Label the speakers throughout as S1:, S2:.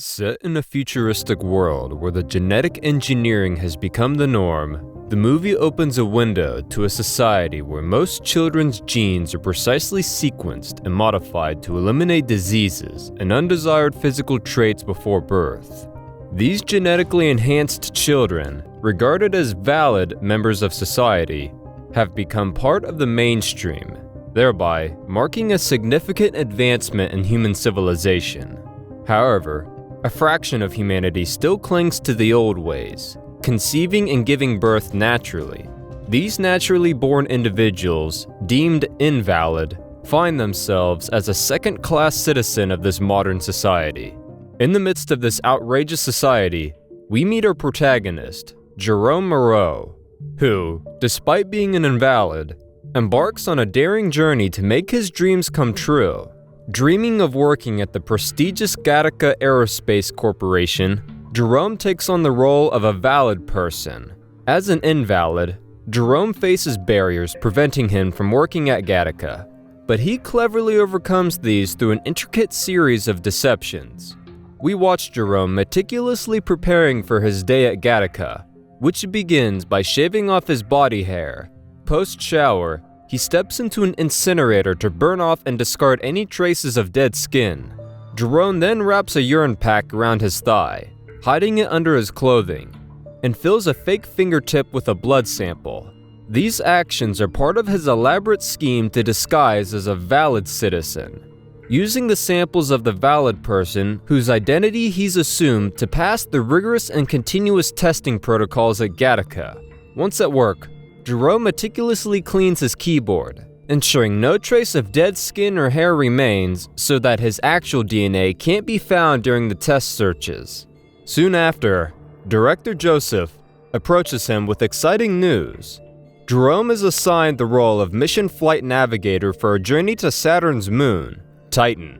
S1: Set in a futuristic world where the genetic engineering has become the norm, the movie opens a window to a society where most children's genes are precisely sequenced and modified to eliminate diseases and undesired physical traits before birth. These genetically enhanced children, regarded as valid members of society, have become part of the mainstream, thereby marking a significant advancement in human civilization. However, a fraction of humanity still clings to the old ways, conceiving and giving birth naturally. These naturally born individuals, deemed invalid, find themselves as a second-class citizen of this modern society. In the midst of this outrageous society, we meet our protagonist, Jerome Moreau, who, despite being an invalid, embarks on a daring journey to make his dreams come true. Dreaming of working at the prestigious Gattaca Aerospace Corporation, Jerome takes on the role of a valid person. As an invalid, Jerome faces barriers preventing him from working at Gattaca, but he cleverly overcomes these through an intricate series of deceptions. We watch Jerome meticulously preparing for his day at Gattaca, which begins by shaving off his body hair. Post-shower, he steps into an incinerator to burn off and discard any traces of dead skin. Jerome then wraps a urine pack around his thigh, hiding it under his clothing, and fills a fake fingertip with a blood sample. These actions are part of his elaborate scheme to disguise as a valid citizen, using the samples of the valid person whose identity he's assumed to pass the rigorous and continuous testing protocols at Gattaca. Once at work, Jerome meticulously cleans his keyboard, ensuring no trace of dead skin or hair remains so that his actual DNA can't be found during the test searches. Soon after, Director Joseph approaches him with exciting news. Jerome is assigned the role of mission flight navigator for a journey to Saturn's moon, Titan.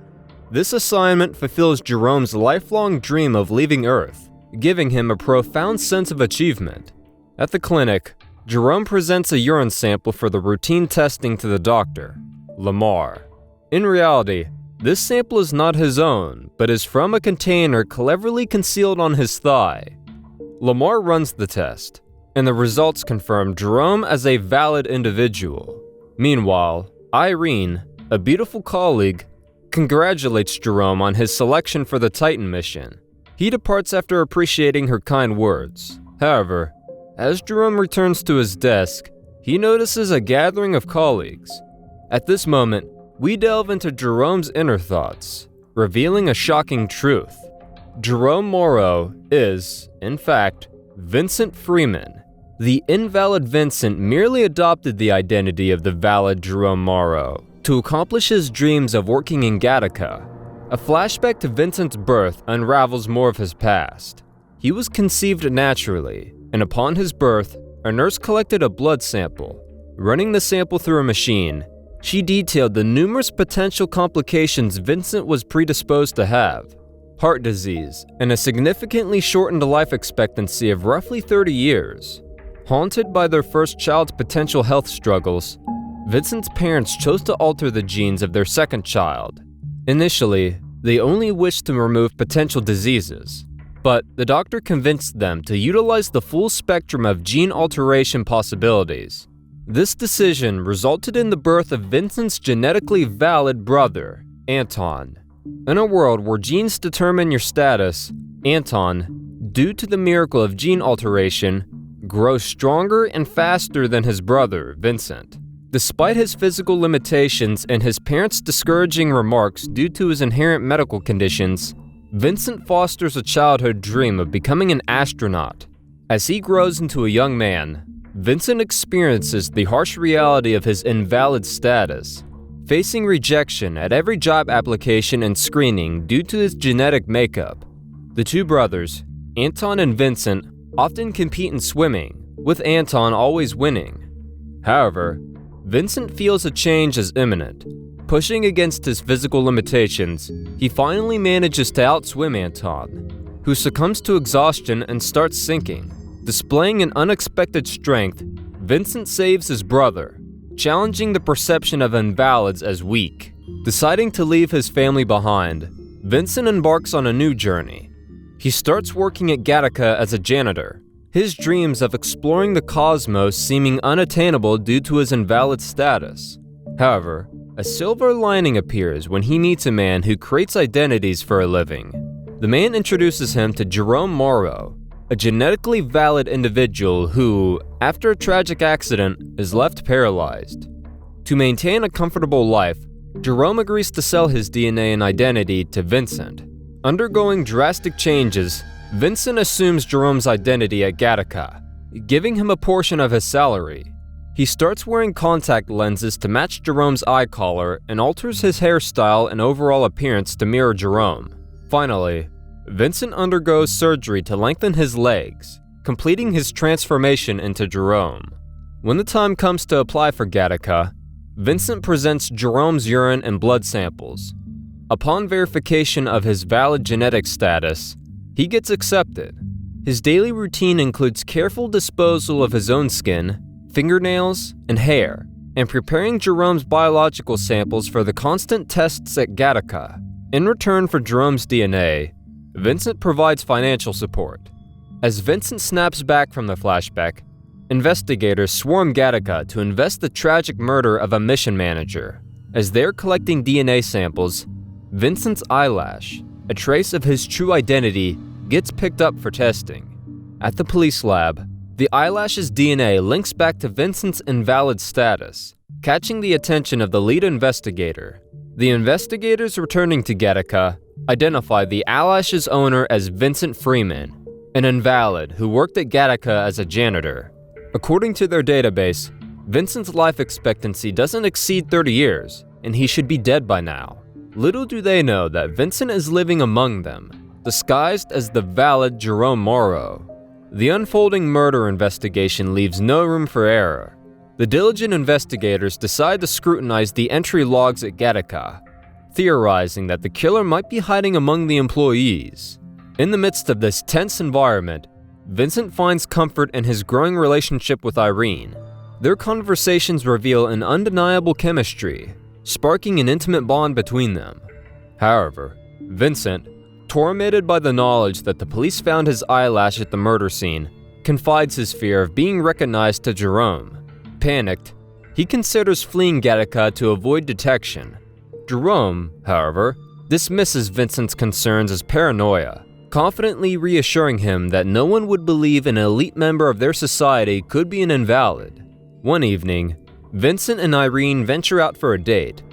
S1: This assignment fulfills Jerome's lifelong dream of leaving Earth, giving him a profound sense of achievement. At the clinic, Jerome presents a urine sample for the routine testing to the doctor, Lamar. In reality, this sample is not his own, but is from a container cleverly concealed on his thigh. Lamar runs the test, and the results confirm Jerome as a valid individual. Meanwhile, Irene, a beautiful colleague, congratulates Jerome on his selection for the Titan mission. He departs after appreciating her kind words. However, as Jerome returns to his desk, he notices a gathering of colleagues. At this moment, we delve into Jerome's inner thoughts, revealing a shocking truth. Jerome Moreau is, in fact, Vincent Freeman. The invalid Vincent merely adopted the identity of the valid Jerome Moreau to accomplish his dreams of working in Gattaca. A flashback to Vincent's birth unravels more of his past. He was conceived naturally, and upon his birth, a nurse collected a blood sample. Running the sample through a machine, she detailed the numerous potential complications Vincent was predisposed to have: heart disease and a significantly shortened life expectancy of roughly 30 years. Haunted by their first child's potential health struggles, Vincent's parents chose to alter the genes of their second child. Initially, they only wished to remove potential diseases, but the doctor convinced them to utilize the full spectrum of gene alteration possibilities. This decision resulted in the birth of Vincent's genetically valid brother, Anton. In a world where genes determine your status, Anton, due to the miracle of gene alteration, grows stronger and faster than his brother, Vincent. Despite his physical limitations and his parents' discouraging remarks due to his inherent medical conditions, Vincent fosters a childhood dream of becoming an astronaut. As he grows into a young man, Vincent experiences the harsh reality of his invalid status, facing rejection at every job application and screening due to his genetic makeup. The two brothers, Anton and Vincent, often compete in swimming, with Anton always winning. However, Vincent feels a change is imminent. Pushing against his physical limitations, he finally manages to outswim Anton, who succumbs to exhaustion and starts sinking. Displaying an unexpected strength, Vincent saves his brother, challenging the perception of invalids as weak. Deciding to leave his family behind, Vincent embarks on a new journey, He starts working at Gattaca as a janitor, his dreams of exploring the cosmos seeming unattainable due to his invalid status. However, a silver lining appears when he meets a man who creates identities for a living. The man introduces him to Jerome Morrow, a genetically valid individual who, after a tragic accident, is left paralyzed. To maintain a comfortable life, Jerome agrees to sell his DNA and identity to Vincent. Undergoing drastic changes, Vincent assumes Jerome's identity at Gattaca, giving him a portion of his salary. He starts wearing contact lenses to match Jerome's eye color and alters his hairstyle and overall appearance to mirror Jerome. Finally, Vincent undergoes surgery to lengthen his legs, completing his transformation into Jerome. When the time comes to apply for Gattaca, Vincent presents Jerome's urine and blood samples. Upon verification of his valid genetic status, he gets accepted. His daily routine includes careful disposal of his own skin, fingernails, and hair, and preparing Jerome's biological samples for the constant tests at Gattaca. In return for Jerome's DNA, Vincent provides financial support. As Vincent snaps back from the flashback, investigators swarm Gattaca to invest the tragic murder of a mission manager. As they're collecting DNA samples, Vincent's eyelash, a trace of his true identity, gets picked up for testing. At the police lab, the eyelash's DNA links back to Vincent's invalid status, catching the attention of the lead investigator. The investigators returning to Gattaca identify the eyelash's owner as Vincent Freeman, an invalid who worked at Gattaca as a janitor. According to their database, Vincent's life expectancy doesn't exceed 30 years, and he should be dead by now. Little do they know that Vincent is living among them, disguised as the valid Jerome Morrow. The unfolding murder investigation leaves no room for error. The diligent investigators decide to scrutinize the entry logs at Gattaca, theorizing that the killer might be hiding among the employees. In the midst of this tense environment, Vincent finds comfort in his growing relationship with Irene. Their conversations reveal an undeniable chemistry, sparking an intimate bond between them. However, Vincent, tormented by the knowledge that the police found his eyelash at the murder scene, confides his fear of being recognized to Jerome. Panicked, he considers fleeing Gattaca to avoid detection. Jerome, however, dismisses Vincent's concerns as paranoia, confidently reassuring him that no one would believe an elite member of their society could be an invalid. One evening, Vincent and Irene venture out for a date.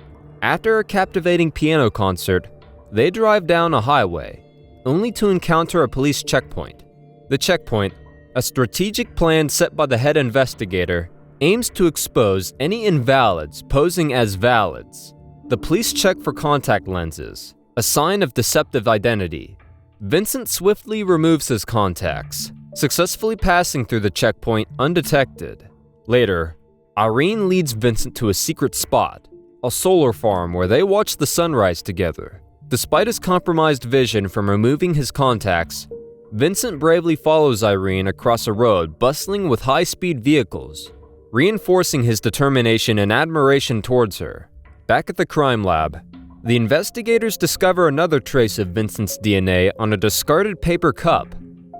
S1: After a captivating piano concert, they drive down a highway, only to encounter a police checkpoint. The checkpoint, a strategic plan set by the head investigator, aims to expose any invalids posing as valids. The police check for contact lenses, a sign of deceptive identity. Vincent swiftly removes his contacts, successfully passing through the checkpoint undetected. Later, Irene leads Vincent to a secret spot, a solar farm where they watch the sunrise together. Despite his compromised vision from removing his contacts, Vincent bravely follows Irene across a road bustling with high-speed vehicles, reinforcing his determination and admiration towards her. Back at the crime lab, the investigators discover another trace of Vincent's DNA on a discarded paper cup.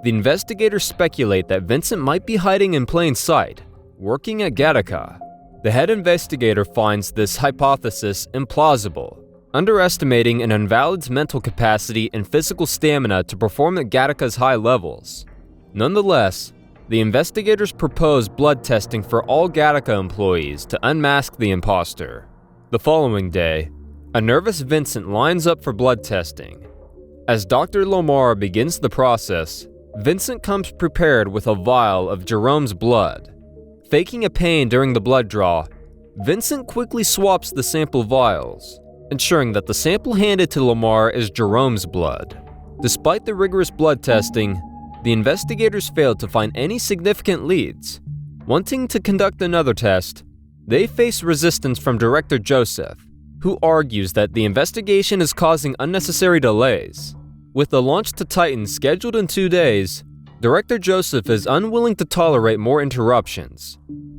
S1: The investigators speculate that Vincent might be hiding in plain sight, working at Gattaca. The head investigator finds this hypothesis implausible, underestimating an invalid's mental capacity and physical stamina to perform at Gattaca's high levels. Nonetheless, the investigators propose blood testing for all Gattaca employees to unmask the imposter. The following day, a nervous Vincent lines up for blood testing. As Dr. Lamar begins the process, Vincent comes prepared with a vial of Jerome's blood. Faking a pain during the blood draw, Vincent quickly swaps the sample vials, ensuring that the sample handed to Lamar is Jerome's blood. Despite the rigorous blood testing, the investigators failed to find any significant leads. Wanting to conduct another test, they face resistance from Director Joseph, who argues that the investigation is causing unnecessary delays. With the launch to Titan scheduled in 2 days, Director Joseph is unwilling to tolerate more interruptions.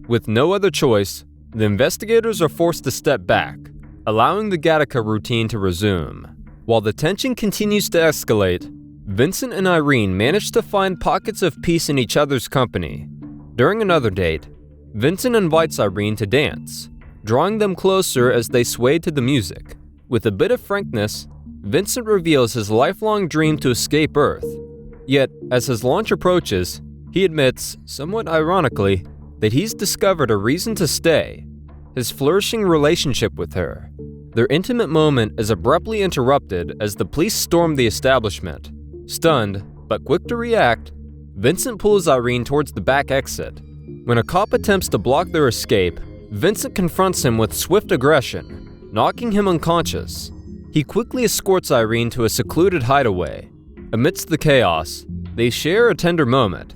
S1: With no other choice, the investigators are forced to step back, allowing the Gattaca routine to resume. While the tension continues to escalate, Vincent and Irene manage to find pockets of peace in each other's company. During another date, Vincent invites Irene to dance, drawing them closer as they sway to the music. With a bit of frankness, Vincent reveals his lifelong dream to escape Earth. Yet, as his launch approaches, he admits, somewhat ironically, that he's discovered a reason to stay: his flourishing relationship with her. Their intimate moment is abruptly interrupted as the police storm the establishment. Stunned, but quick to react, Vincent pulls Irene towards the back exit. When a cop attempts to block their escape, Vincent confronts him with swift aggression, knocking him unconscious. He quickly escorts Irene to a secluded hideaway. Amidst the chaos, they share a tender moment,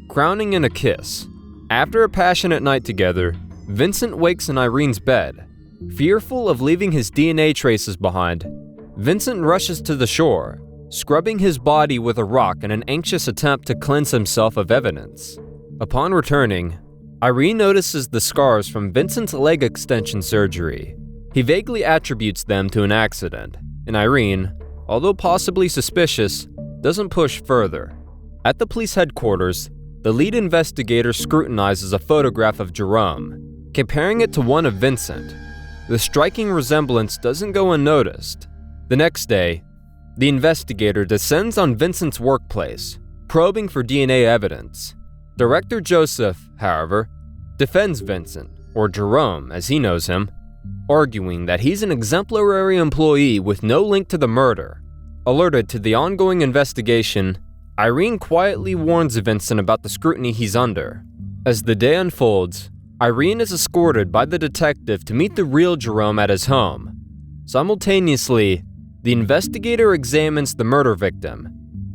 S1: crowning in a kiss. After a passionate night together, Vincent wakes in Irene's bed. Fearful of leaving his DNA traces behind, Vincent rushes to the shore, scrubbing his body with a rock in an anxious attempt to cleanse himself of evidence. Upon returning, Irene notices the scars from Vincent's leg extension surgery. He vaguely attributes them to an accident, and Irene, although possibly suspicious, doesn't push further. At the police headquarters, the lead investigator scrutinizes a photograph of Jerome, comparing it to one of Vincent. The striking resemblance doesn't go unnoticed. The next day, the investigator descends on Vincent's workplace, probing for DNA evidence. Director Joseph, however, defends Vincent, or Jerome as he knows him, arguing that he's an exemplary employee with no link to the murder. Alerted to the ongoing investigation, Irene quietly warns Vincent about the scrutiny he's under. As the day unfolds, Irene is escorted by the detective to meet the real Jerome at his home. Simultaneously, the investigator examines the murder victim,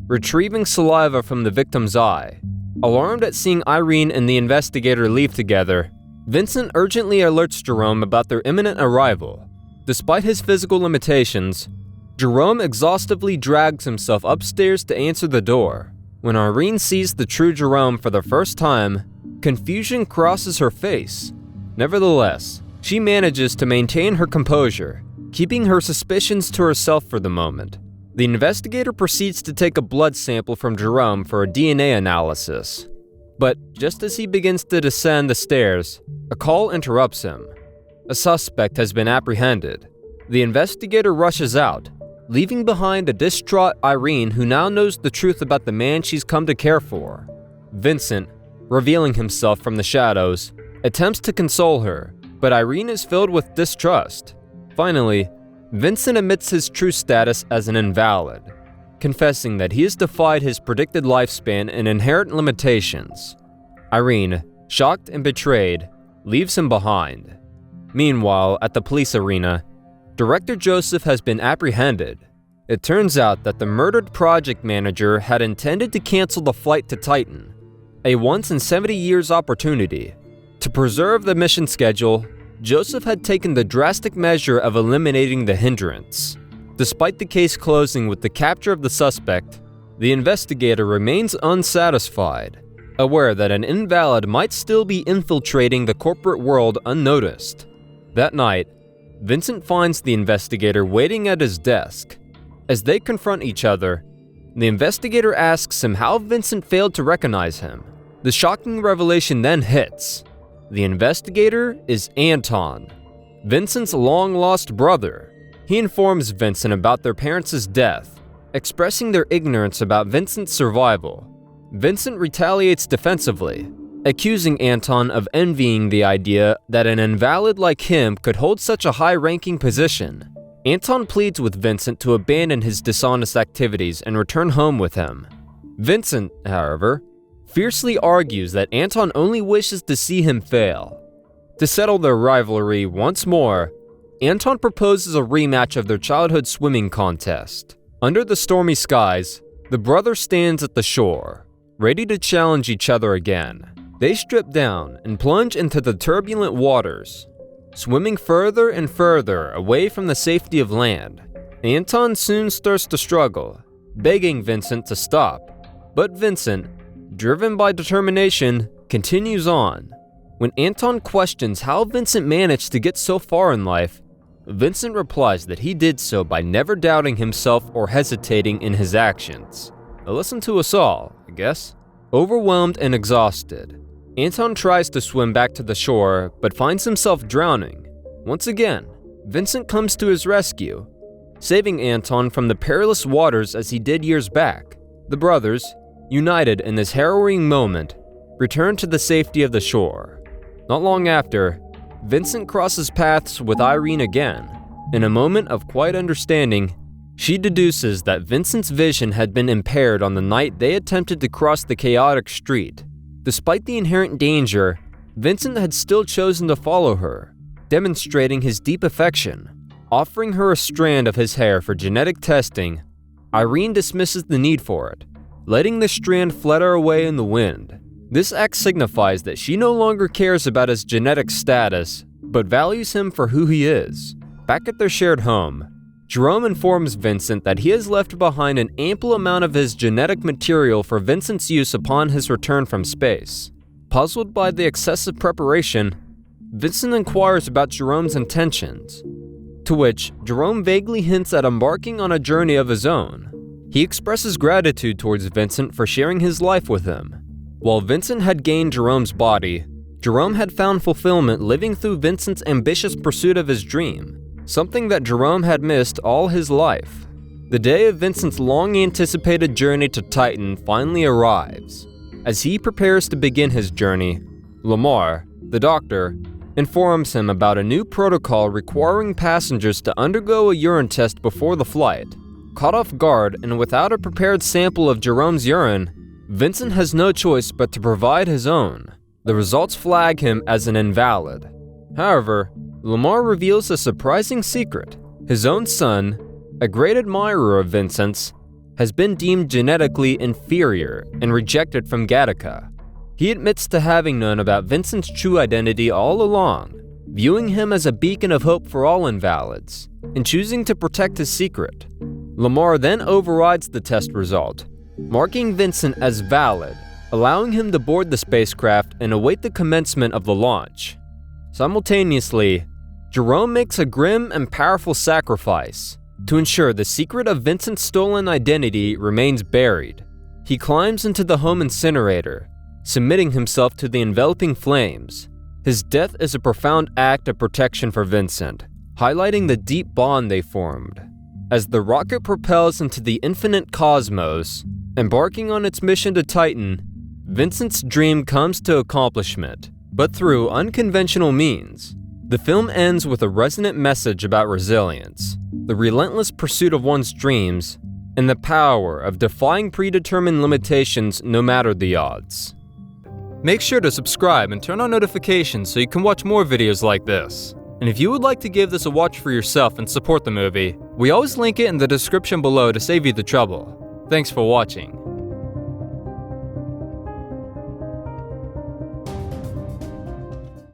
S1: retrieving saliva from the victim's eye. Alarmed at seeing Irene and the investigator leave together, Vincent urgently alerts Jerome about their imminent arrival. Despite his physical limitations, Jerome exhaustively drags himself upstairs to answer the door. When Irene sees the true Jerome for the first time, confusion crosses her face. Nevertheless, she manages to maintain her composure, keeping her suspicions to herself for the moment. The investigator proceeds to take a blood sample from Jerome for a DNA analysis. But just as he begins to descend the stairs, a call interrupts him. A suspect has been apprehended. The investigator rushes out, leaving behind a distraught Irene who now knows the truth about the man she's come to care for. Vincent, revealing himself from the shadows, attempts to console her, but Irene is filled with distrust. Finally, Vincent admits his true status as an invalid, confessing that he has defied his predicted lifespan and inherent limitations. Irene, shocked and betrayed, leaves him behind. Meanwhile, at the police arena, Director Joseph has been apprehended. It turns out that the murdered project manager had intended to cancel the flight to Titan, a once-in-70 years opportunity. To preserve the mission schedule, Joseph had taken the drastic measure of eliminating the hindrance. Despite the case closing with the capture of the suspect, the investigator remains unsatisfied, aware that an invalid might still be infiltrating the corporate world unnoticed. That night, Vincent finds the investigator waiting at his desk. As they confront each other, the investigator asks him how Vincent failed to recognize him. The shocking revelation then hits. The investigator is Anton, Vincent's long-lost brother. He informs Vincent about their parents' death, expressing their ignorance about Vincent's survival. Vincent retaliates defensively, accusing Anton of envying the idea that an invalid like him could hold such a high-ranking position. Anton pleads with Vincent to abandon his dishonest activities and return home with him. Vincent, however, fiercely argues that Anton only wishes to see him fail. To settle their rivalry once more, Anton proposes a rematch of their childhood swimming contest. Under the stormy skies, the brothers stands at the shore, ready to challenge each other again. They strip down and plunge into the turbulent waters, swimming further and further away from the safety of land. Anton soon starts to struggle, begging Vincent to stop. But Vincent, driven by determination, continues on. When Anton questions how Vincent managed to get so far in life, Vincent replies that he did so by never doubting himself or hesitating in his actions. A lesson to us all, I guess. Overwhelmed and exhausted, Anton tries to swim back to the shore, but finds himself drowning. Once again, Vincent comes to his rescue, saving Anton from the perilous waters as he did years back. The brothers, united in this harrowing moment, return to the safety of the shore. Not long after, Vincent crosses paths with Irene again. In a moment of quiet understanding, she deduces that Vincent's vision had been impaired on the night they attempted to cross the chaotic street. Despite the inherent danger, Vincent had still chosen to follow her, demonstrating his deep affection. Offering her a strand of his hair for genetic testing, Irene dismisses the need for it, letting the strand flutter away in the wind. This act signifies that she no longer cares about his genetic status, but values him for who he is. Back at their shared home, Jerome informs Vincent that he has left behind an ample amount of his genetic material for Vincent's use upon his return from space. Puzzled by the excessive preparation, Vincent inquires about Jerome's intentions, to which Jerome vaguely hints at embarking on a journey of his own. He expresses gratitude towards Vincent for sharing his life with him. While Vincent had gained Jerome's body, Jerome had found fulfillment living through Vincent's ambitious pursuit of his dream, something that Jerome had missed all his life. The day of Vincent's long-anticipated journey to Titan finally arrives. As he prepares to begin his journey, Lamar, the doctor, informs him about a new protocol requiring passengers to undergo a urine test before the flight. Caught off guard and without a prepared sample of Jerome's urine, Vincent has no choice but to provide his own. The results flag him as an invalid. However, Lamar reveals a surprising secret. His own son, a great admirer of Vincent's, has been deemed genetically inferior and rejected from Gattaca. He admits to having known about Vincent's true identity all along, viewing him as a beacon of hope for all invalids, and choosing to protect his secret. Lamar then overrides the test result, marking Vincent as valid, allowing him to board the spacecraft and await the commencement of the launch. Simultaneously, Jerome makes a grim and powerful sacrifice to ensure the secret of Vincent's stolen identity remains buried. He climbs into the home incinerator, submitting himself to the enveloping flames. His death is a profound act of protection for Vincent, highlighting the deep bond they formed. As the rocket propels into the infinite cosmos, embarking on its mission to Titan, Vincent's dream comes to accomplishment, but through unconventional means. The film ends with a resonant message about resilience, the relentless pursuit of one's dreams, and the power of defying predetermined limitations no matter the odds. Make sure to subscribe and turn on notifications so you can watch more videos like this. And if you would like to give this a watch for yourself and support the movie, we always link it in the description below to save you the trouble. Thanks for watching.